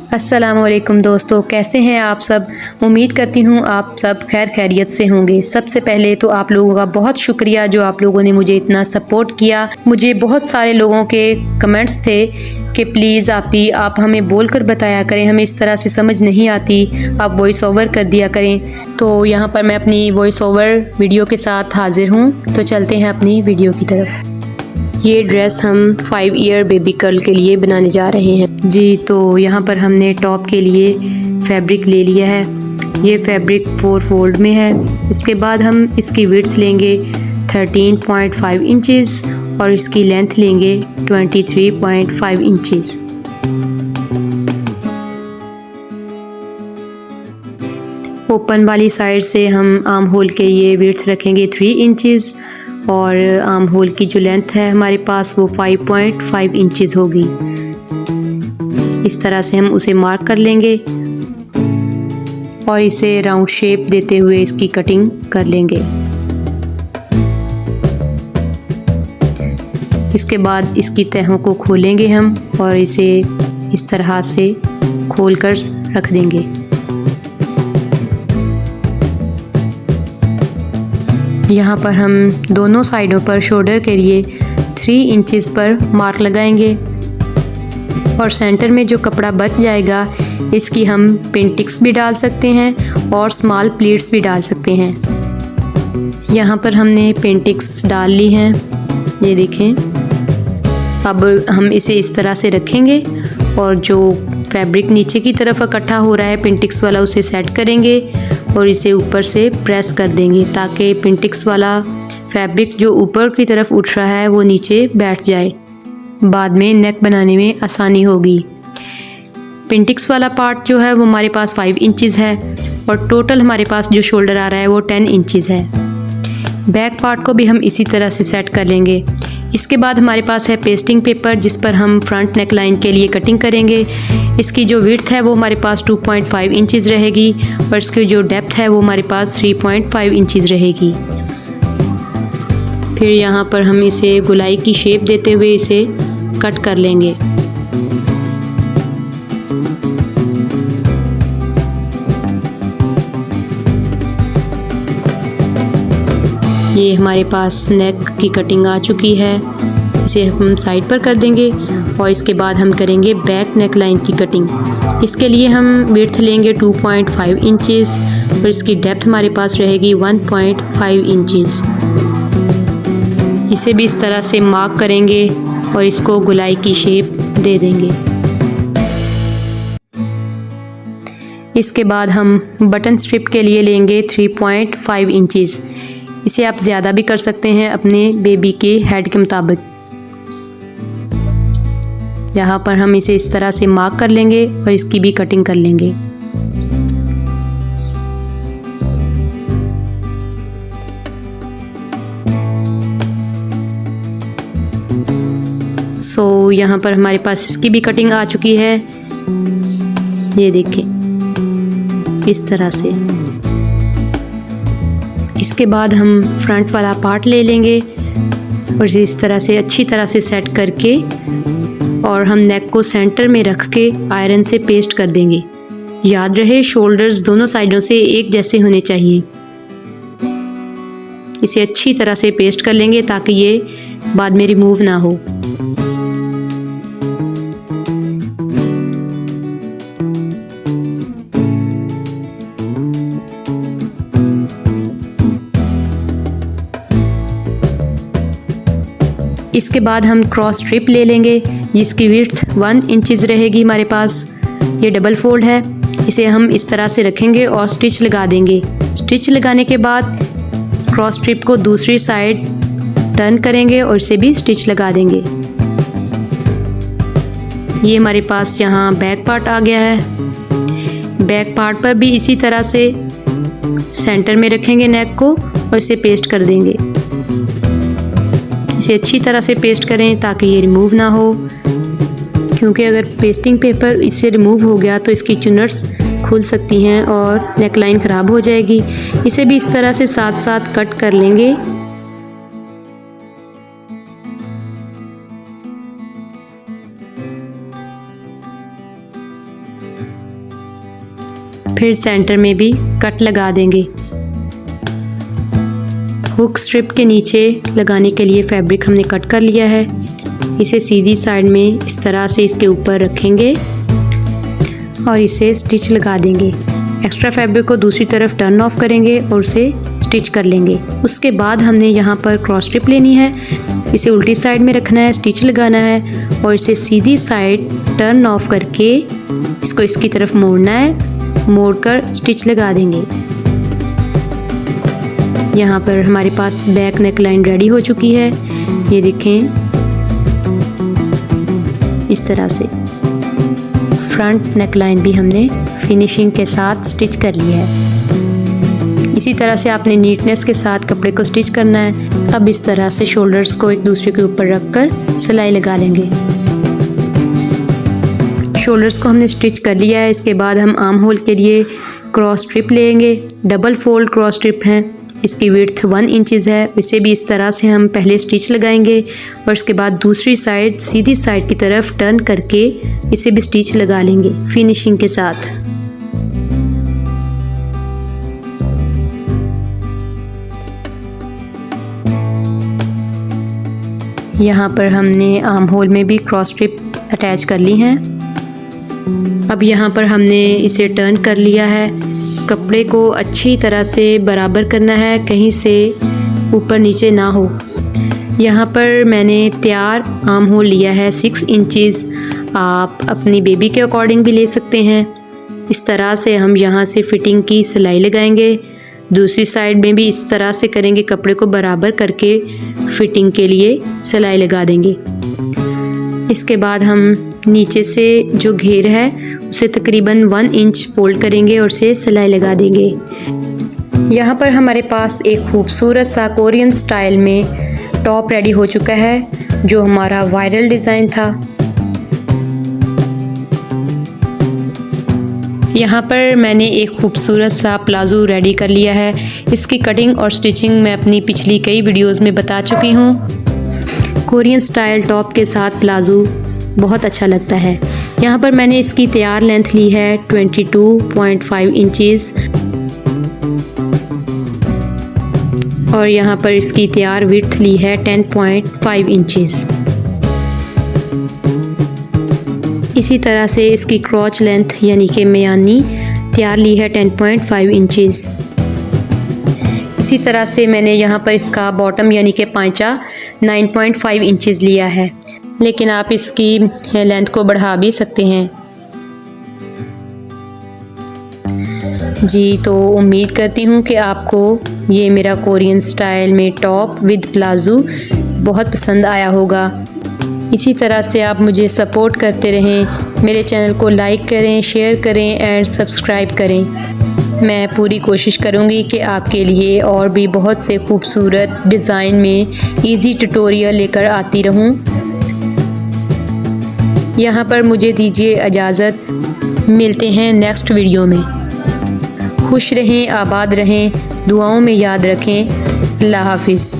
अस्सलामुअलैकुम दोस्तों, कैसे हैं आप सब। उम्मीद करती हूँ आप सब खैर खैरियत से होंगे। सबसे पहले तो आप लोगों का बहुत शुक्रिया जो आप लोगों ने मुझे इतना सपोर्ट किया। मुझे बहुत सारे लोगों के कमेंट्स थे कि प्लीज़ आप हमें बोलकर बताया करें, हमें इस तरह से समझ नहीं आती, आप वॉइस ओवर कर दिया करें। तो यहाँ पर मैं अपनी वॉइस ओवर वीडियो के साथ हाजिर हूँ। तो चलते हैं अपनी वीडियो की तरफ। ये ड्रेस हम 5 ईयर बेबी गर्ल के लिए बनाने जा रहे हैं जी। तो यहाँ पर हमने टॉप के लिए फैब्रिक ले लिया है। ये फैब्रिक 4 फोल्ड में है। इसके बाद हम इसकी विड्थ लेंगे 13.5 इंचेस और इसकी लेंथ लेंगे 23.5 इंचेस। ओपन वाली साइड से हम आर्म होल के लिए विड्थ रखेंगे 3 इंचेस और आर्म होल की जो लेंथ है हमारे पास वो 5.5 इंचेस होगी। इस तरह से हम उसे मार्क कर लेंगे और इसे राउंड शेप देते हुए इसकी कटिंग कर लेंगे। इसके बाद इसकी तहों को खोलेंगे हम और इसे इस तरह से खोलकर रख देंगे। यहाँ पर हम दोनों साइडों पर शोल्डर के लिए 3 इंचेस पर मार्क लगाएंगे और सेंटर में जो कपड़ा बच जाएगा इसकी हम पिन-टिक्स भी डाल सकते हैं और स्मॉल प्लीट्स भी डाल सकते हैं। यहाँ पर हमने पिन-टिक्स डाल ली हैं, ये देखें। अब हम इसे इस तरह से रखेंगे और जो फैब्रिक नीचे की तरफ इकट्ठा हो रहा है पिन-टिक्स वाला उसे सेट करेंगे और इसे ऊपर से प्रेस कर देंगे ताकि पिन-टिक्स वाला फैब्रिक जो ऊपर की तरफ उठ रहा है वो नीचे बैठ जाए। बाद में नेक बनाने में आसानी होगी। पिन-टिक्स वाला पार्ट जो है वो हमारे पास 5 इंचेस है और टोटल हमारे पास जो शोल्डर आ रहा है वो 10 इंचेस है। बैक पार्ट को भी हम इसी तरह से सेट कर लेंगे। इसके बाद हमारे पास है पेस्टिंग पेपर जिस पर हम फ्रंट नेक लाइन के लिए कटिंग करेंगे। इसकी जो विड्थ है वो हमारे पास 2.5 इंचेस रहेगी और इसकी जो डेप्थ है वो हमारे पास 3.5 इंचेस रहेगी। फिर यहाँ पर हम इसे गोलाई की शेप देते हुए इसे कट कर लेंगे। ये हमारे पास नेक की कटिंग आ चुकी है। इसे हम साइड पर कर देंगे और इसके बाद हम करेंगे बैक नेक लाइन की कटिंग। इसके लिए हम विड्थ लेंगे 2.5 इंचेस और इसकी डेप्थ हमारे पास रहेगी 1.5 इंचेस। इसे भी इस तरह से मार्क करेंगे और इसको गोलाई की शेप दे देंगे। इसके बाद हम बटन स्ट्रिप के लिए लेंगे 3.5 इंचेस। इसे आप ज़्यादा भी कर सकते हैं अपने बेबी के हेड के मुताबिक। यहाँ पर हम इसे इस तरह से मार्क कर लेंगे और इसकी भी कटिंग कर लेंगे। सो यहाँ पर हमारे पास इसकी भी कटिंग आ चुकी है, ये देखें इस तरह से। इसके बाद हम फ्रंट वाला पार्ट ले लेंगे और इस तरह से अच्छी तरह से सेट करके और हम नेक को सेंटर में रख के आयरन से पेस्ट कर देंगे। याद रहे शोल्डर्स दोनों साइडों से एक जैसे होने चाहिए। इसे अच्छी तरह से पेस्ट कर लेंगे ताकि ये बाद में रिमूव ना हो। इसके बाद हम क्रॉस स्ट्रिप ले लेंगे जिसकी विड्थ 1 इंचेस रहेगी हमारे पास। ये डबल फोल्ड है। इसे हम इस तरह से रखेंगे और स्टिच लगा देंगे। स्टिच लगाने के बाद क्रॉस स्ट्रिप को दूसरी साइड टर्न करेंगे और इसे भी स्टिच लगा देंगे। ये हमारे पास यहाँ बैक पार्ट आ गया है। बैक पार्ट पर भी इसी तरह से सेंटर में रखेंगे नेक को और इसे पेस्ट कर देंगे। इसे अच्छी तरह से पेस्ट करें ताकि ये रिमूव ना हो, क्योंकि अगर पेस्टिंग पेपर इससे रिमूव हो गया तो इसकी चुनट्स खुल सकती हैं और नेकलाइन ख़राब हो जाएगी। इसे भी इस तरह से साथ साथ कट कर लेंगे। फिर सेंटर में भी कट लगा देंगे। हुक स्ट्रिप के नीचे लगाने के लिए फैब्रिक हमने कट कर लिया है। इसे सीधी साइड में इस तरह से इसके ऊपर रखेंगे और इसे स्टिच लगा देंगे। एक्स्ट्रा फैब्रिक को दूसरी तरफ टर्न ऑफ करेंगे और उसे स्टिच कर लेंगे। उसके बाद हमने यहाँ पर क्रॉस स्ट्रिप लेनी है, इसे उल्टी साइड में रखना है, स्टिच लगाना है और इसे सीधी साइड टर्न ऑफ करके इसको इसकी तरफ मोड़ना है, मोड़कर स्टिच लगा देंगे। यहाँ पर हमारे पास बैक नेक लाइन रेडी हो चुकी है, ये देखें इस तरह से। फ्रंट नेक लाइन भी हमने फिनिशिंग के साथ स्टिच कर लिया है। इसी तरह से आपने नीटनेस के साथ कपड़े को स्टिच करना है। अब इस तरह से शोल्डर्स को एक दूसरे के ऊपर रखकर सिलाई लगा लेंगे। शोल्डर्स को हमने स्टिच कर लिया है। इसके बाद हम आर्म होल के लिए क्रॉस स्ट्रिप लेंगे। डबल फोल्ड क्रॉस स्ट्रिप है, इसकी विड्थ 1 इंचेस है। इसे भी इस तरह से हम पहले स्टिच लगाएंगे और इसके बाद दूसरी साइड सीधी साइड की तरफ टर्न करके इसे भी स्टिच लगा लेंगे फिनिशिंग के साथ। यहाँ पर हमने आर्म होल में भी क्रॉस स्ट्रिप अटैच कर ली हैं। अब यहाँ पर हमने इसे टर्न कर लिया है। कपड़े को अच्छी तरह से बराबर करना है, कहीं से ऊपर नीचे ना हो। यहाँ पर मैंने तैयार आर्म होल लिया है 6 इंचेस। आप अपनी बेबी के अकॉर्डिंग भी ले सकते हैं। इस तरह से हम यहाँ से फिटिंग की सिलाई लगाएंगे। दूसरी साइड में भी इस तरह से करेंगे, कपड़े को बराबर करके फिटिंग के लिए सिलाई लगा देंगे। इसके बाद हम नीचे से जो घेर है उसे तकरीबन 1 इंच फोल्ड करेंगे और उसे सिलाई लगा देंगे। यहाँ पर हमारे पास एक खूबसूरत सा कोरियन स्टाइल में टॉप रेडी हो चुका है, जो हमारा वायरल डिज़ाइन था। यहाँ पर मैंने एक खूबसूरत सा प्लाजो रेडी कर लिया है। इसकी कटिंग और स्टिचिंग मैं अपनी पिछली कई वीडियोस में बता चुकी हूँ। कोरियन स्टाइल टॉप के साथ प्लाजो बहुत अच्छा लगता है। यहाँ पर मैंने इसकी तैयार लेंथ ली है 22.5 इंचेस और यहाँ पर इसकी तैयार विड्थ ली है 10.5 इंचेस। इसी तरह से इसकी क्रॉच लेंथ यानी कि मियानी तैयार ली है 10.5 इंचेस। इसी तरह से मैंने यहाँ पर इसका बॉटम यानी कि पांचा 9.5 इंचेस लिया है, लेकिन आप इसकी लेंथ को बढ़ा भी सकते हैं। जी, तो उम्मीद करती हूँ कि आपको ये मेरा कोरियन स्टाइल में टॉप विद प्लाजो बहुत पसंद आया होगा। इसी तरह से आप मुझे सपोर्ट करते रहें। मेरे चैनल को लाइक करें, शेयर करें एंड सब्सक्राइब करें। मैं पूरी कोशिश करूँगी कि आपके लिए और भी बहुत से खूबसूरत डिज़ाइन में इजी ट्यूटोरियल लेकर आती रहूँ। यहाँ पर मुझे दीजिए इजाज़त। मिलते हैं नेक्स्ट वीडियो में। खुश रहें, आबाद रहें, दुआओं में याद रखें। अल्लाह हाफिज़।